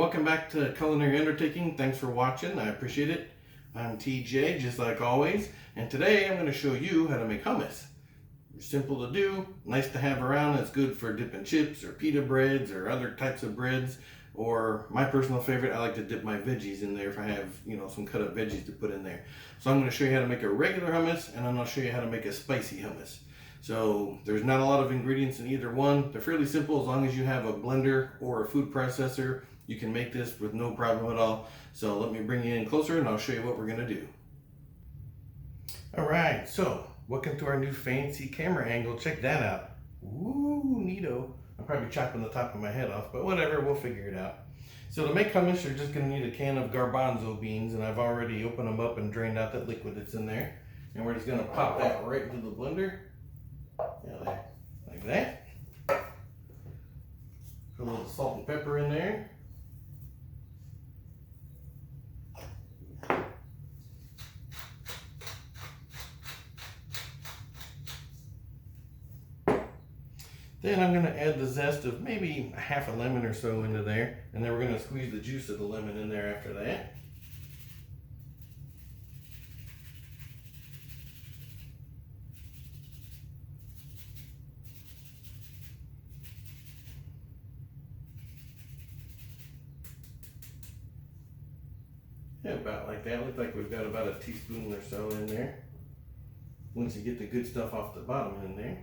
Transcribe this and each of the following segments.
welcome back to Culinary Undertaking. Thanks for watching. I appreciate it. I'm TJ, just like always, and today I'm going to show you how to make hummus. Simple to do, nice to have around. It's good for dipping chips or pita breads or other types of breads. Or my personal favorite, I like to dip my veggies in there if I have, some cut up veggies to put in there. So I'm going to show you how to make a regular hummus, and then I'll show you how to make a spicy hummus. So there's not a lot of ingredients in either one. They're fairly simple. As long as you have a blender or a food processor, you can make this with no problem at all. So let me bring you in closer and I'll show you what we're going to do. All right, so welcome to our new fancy camera angle. Check that out. Ooh, neato. I'm probably chopping the top of my head off, but whatever, we'll figure it out. So to make hummus, you're just going to need a can of garbanzo beans, and I've already opened them up and drained out that liquid that's in there. And we're just going to pop that right into the blender. Yeah, like that. Put a little salt and pepper in there. Then I'm going to add the zest of maybe half a lemon or so into there, and then we're going to squeeze the juice of the lemon in there after that. Yeah, about like that. Looks like we've got about a teaspoon or so in there. Once you get the good stuff off the bottom in there.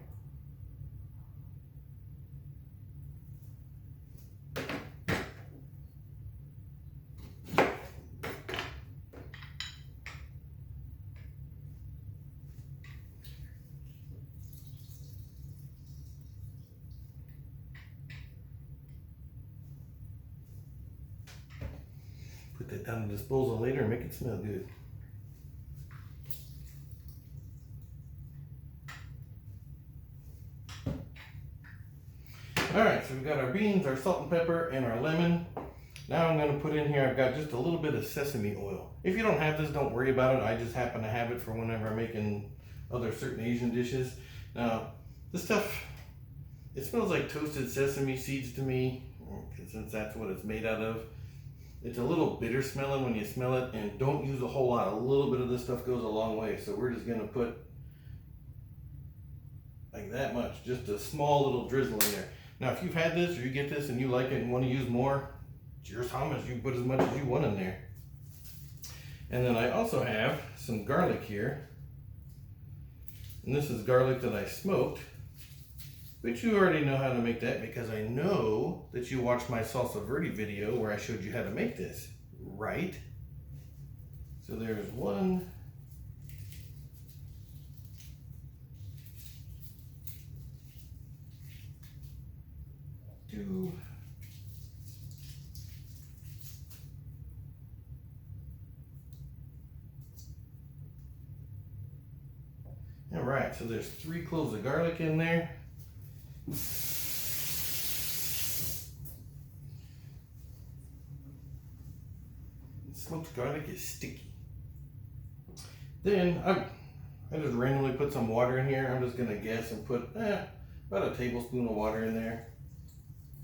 Put that down in the disposal later and make it smell good. Alright, so we've got our beans, our salt and pepper, and our lemon. Now I'm going to put in here, I've got just a little bit of sesame oil. If you don't have this, don't worry about it. I just happen to have it for whenever I'm making other certain Asian dishes. Now, this stuff, it smells like toasted sesame seeds to me, since that's what it's made out of. It's a little bitter smelling when you smell it, and don't use a whole lot. A little bit of this stuff goes a long way, so we're just going to put like that much, just a small little drizzle in there. Now, if you've had this or you get this and you like it and want to use more, it's your hummus. You can put as much as you want in there. And then I also have some garlic here, and this is garlic that I smoked. But you already know how to make that because I know that you watched my salsa verde video where I showed you how to make this, right? So there's 1, 2, all right, so there's 3 cloves of garlic in there. Smoked garlic is sticky. Then I just randomly put some water in here. I'm just gonna guess and put about a tablespoon of water in there,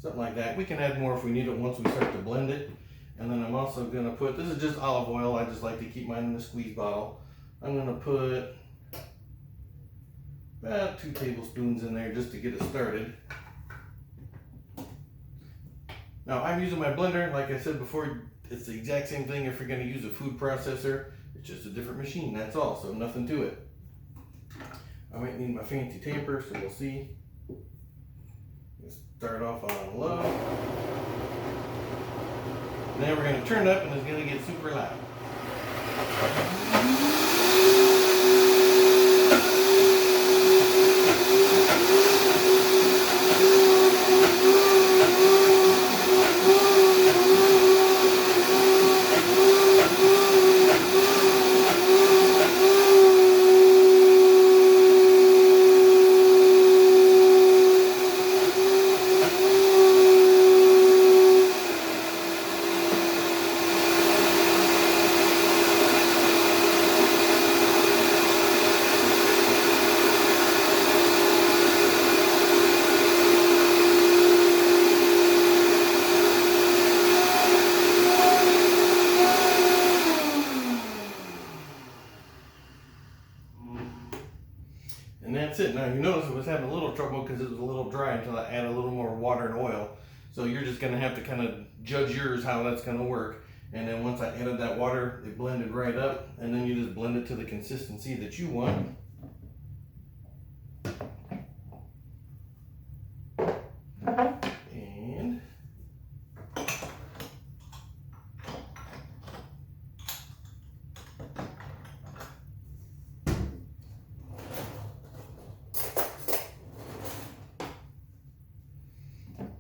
something like that. We can add more if we need it once we start to blend it. And then I'm also gonna put, this is just olive oil. I just like to keep mine in the squeeze bottle. I'm gonna put about 2 tablespoons in there just to get it started. Now I'm using my blender. Like I said before, it's the exact same thing if you're going to use a food processor. It's just a different machine, that's all, so nothing to it. I might need my fancy tamper, so we'll see. Let's start off on low. And then we're going to turn it up and it's going to get super loud. And that's it. Now you notice it was having a little trouble because it was a little dry until I add a little more water and oil. So you're just gonna have to kind of judge yours how that's gonna work. And then once I added that water, it blended right up, and then you just blend it to the consistency that you want. And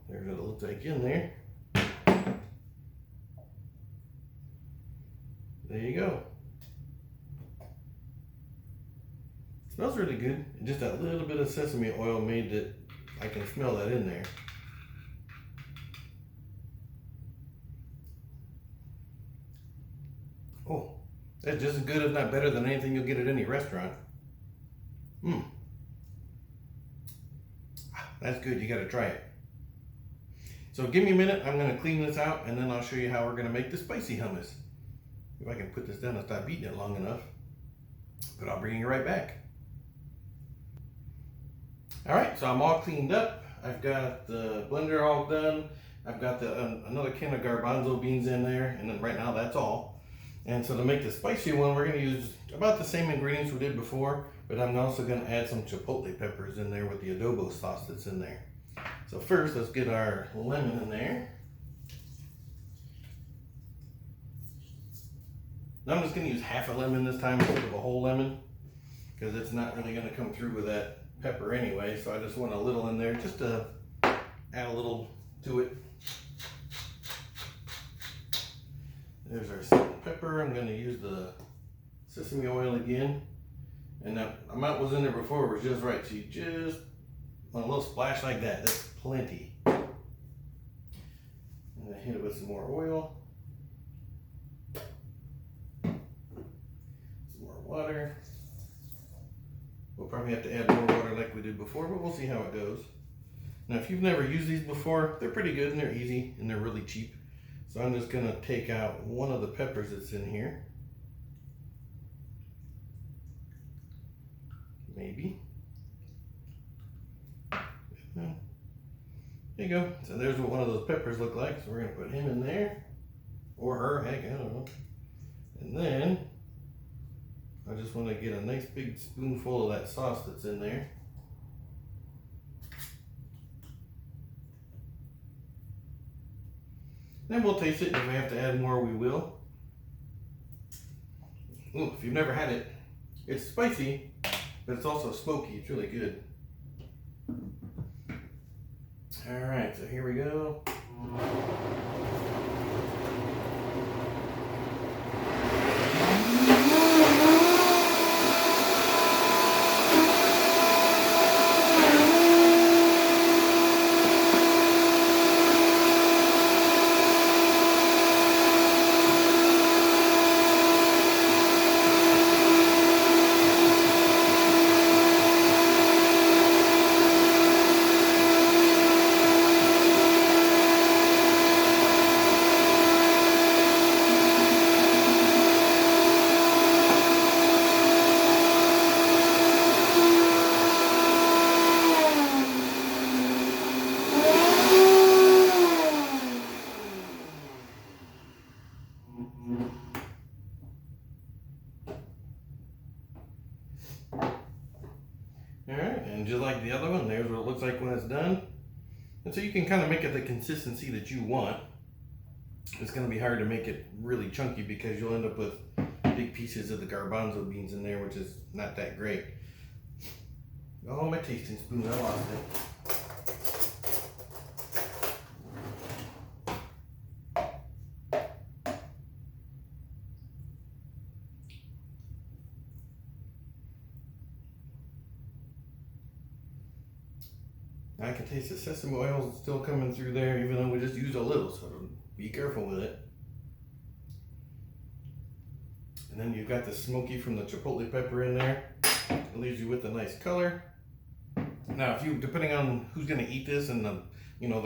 there's what it looks like in there. There you go. Smells really good. And just that little bit of sesame oil made that I can smell that in there. Oh, that's just as good, if not better, than anything you'll get at any restaurant. That's good. You got to try it. So give me a minute. I'm going to clean this out, and then I'll show you how we're going to make the spicy hummus. If I can put this down and stop beating it long enough. But I'll bring you right back. All right, so I'm all cleaned up. I've got the blender all done. I've got the another can of garbanzo beans in there, and then right now that's all. And so to make the spicy one, we're going to use about the same ingredients we did before, but I'm also going to add some chipotle peppers in there with the adobo sauce that's in there. So first, let's get our lemon in there. Now I'm just going to use half a lemon this time instead of a whole lemon, because it's not really going to come through with that pepper anyway. So I just want a little in there just to add a little to it. There's our salt and pepper. I'm going to use the sesame oil again. And that amount was in there before, it was just right. So you just want a little splash like that. That's plenty. And then hit it with some more oil. Water. We'll probably have to add more water like we did before, but we'll see how it goes. Now, if you've never used these before, they're pretty good and they're easy and they're really cheap. So I'm just going to take out one of the peppers that's in here. Maybe. There you go. So there's what one of those peppers look like. So we're going to put him in there. Or her, heck, I don't know. And then I just want to get a nice big spoonful of that sauce that's in there. Then we'll taste it. If we have to add more, we will. Ooh, if you've never had it, it's spicy, but it's also smoky. It's really good. All right, so here we go. Alright, and just like the other one, there's what it looks like when it's done. And so you can kind of make it the consistency that you want. It's going to be hard to make it really chunky because you'll end up with big pieces of the garbanzo beans in there, which is not that great. Oh, my tasting spoon, I lost it. I can taste the sesame oil still coming through there, even though we just used a little, so be careful with it. And then you've got the smoky from the chipotle pepper in there. It leaves you with a nice color. Now, if you, depending on who's going to eat this and the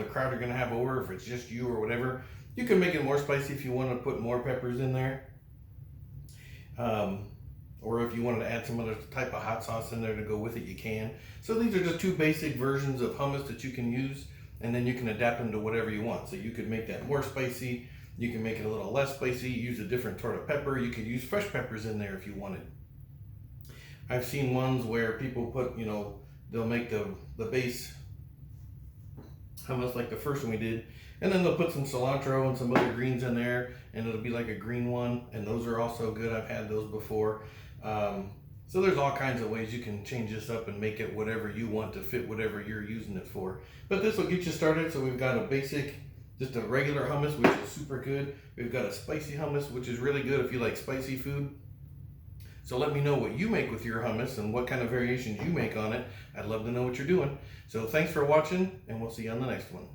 crowd you're going to have over, if it's just you or whatever, you can make it more spicy if you want to put more peppers in there. Or if you wanted to add some other type of hot sauce in there to go with it, you can. So these are just two basic versions of hummus that you can use, and then you can adapt them to whatever you want. So you could make that more spicy, you can make it a little less spicy, use a different sort of pepper, you could use fresh peppers in there if you wanted. I've seen ones where people put, they'll make the base hummus like the first one we did, and then they'll put some cilantro and some other greens in there, and it'll be like a green one, and those are also good. I've had those before. So there's all kinds of ways you can change this up and make it whatever you want to fit whatever you're using it for. But this will get you started. So we've got a basic, just a regular hummus, which is super good. We've got a spicy hummus, which is really good if you like spicy food. So let me know what you make with your hummus and what kind of variations you make on it. I'd love to know what you're doing. So thanks for watching, and we'll see you on the next one.